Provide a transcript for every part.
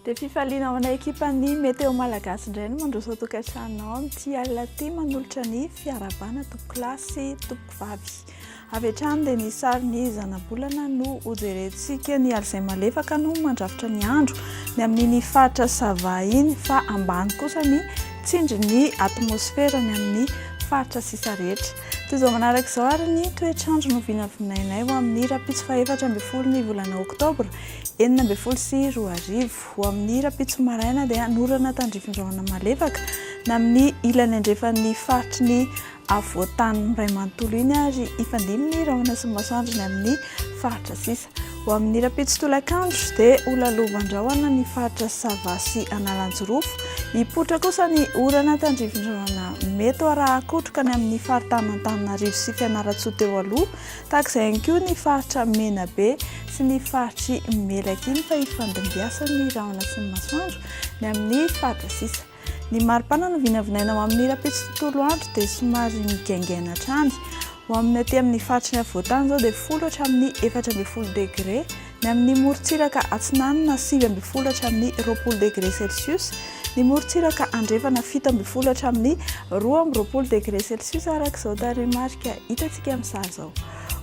Dia fifaliana amin'ny ekipan'ny Météo Malagasy indray no mandroso tokantranonao amin'ity alina ity manolotra ny fiarabana tompoklasy tompovavy. Avy hatrany dia ny sarin'ny zanabolana no hojerentsika ny alina izay malefaka no mandrafitra ny andro ny amin'iny faritra Sava iny fa ambany kosa ny tsindrin'ny atmosfera ny amin'ny faritra sisa rehetra. Toy izao manaraka izao ary ny toetr'andro no vinavinainay ho amin'ny rapitso faha-efatra ambin'ny folo ny volana Oktobra 2024. Ho amin'ny rapitso maraina dia norana tandrifin-drahona malefaka na amin'ny ilany andrefan'ny faritry ny avoatany Ray Manontolo iny ary ifandiminy rahona sy masoandro ny amin'ny faritra sisa. Ho amin'ny rapitso tolakandro dia holalovandrahona ny faritra Sava sy Analanjorofo. Hipoitra kosa ny orana tandrifin-drahona mety arahakotroka ny amin'ny faritany Antananarivo sy Fianarantsoa teo aloha, tahak'izay ihany koa ny faritra Menabe sy ny faritry Melaky iny fa ifandimbiasa ny rahona sy ny masoandro ny amin'ny faritra sisa. Ny maripana no vinavinaina ho amin'ny rapitso tontolo andro dia somary migaingaina hatrany. Ho amin'ny aty amin'ny faritry ny avoatany izao dia 10 hatramin'ny 14 degré, ny amin'ny morontsiraka Atsinanana 9 hatramin'ny 20 degré Celsius, ny morontsiraka Andrefana 7 hatramin'ny 12 degré Celsius arak'izao tarimarika hitantsika amin'ny sary izao.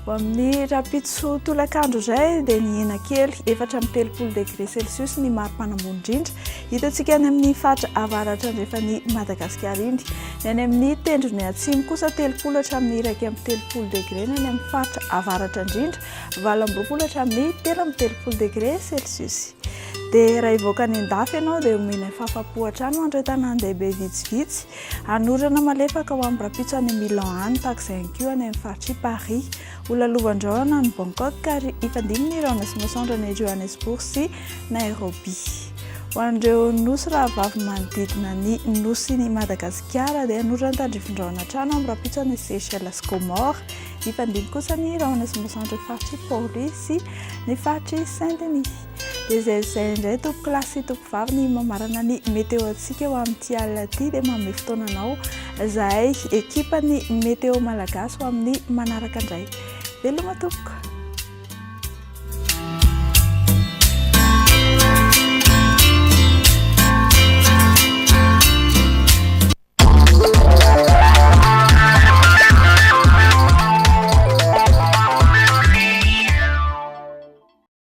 Ho amin'ny rapitso tolakandro izay dia ny Enakely 4 degré Celsius ny maripana ambony indrindra hitantsika any amin'ny faritra avaratra andrefan'ny Madagasikara iny. Ny any amin'ny tendrony atsimo kosa 30 hatramin'ny 1 degré ny amin'ny faritra avaratra indrindra 20 hatramin'ny 13 degré Celsius. Dia raha ivoaka ny andafy ianao dia omena fahafapo hatrany ho andretana andehibe vitsivitsy. Anorana malefaka ho amin'ny rapitso any Milan any tahak'izay ihany koa any amin'ny faritry Paris. Holalovandrahona ny Bangkok ary ifandiminy rahona sy masoandro ny Johannesburg sy Nairobi. Ho an'ireo nosy rahavavy manodidina ny nosy Madagasikara dia anorana tandrifin-drahona hatrany amin'ny rapitso any Seychelles sy Comores. Ifandiminy kosa ny rahona sy masoandro ny faritry Pôly sy ny faritry Saint-Denis. Dia izay indray tomponklasy tompovavy ny mamarana ny météo antsika ho amin'ity alina ity dia manome fotoananao izahay ekipan'ny Météo Malagasy ho amin'ny manaraka indray. Veloma tompoko!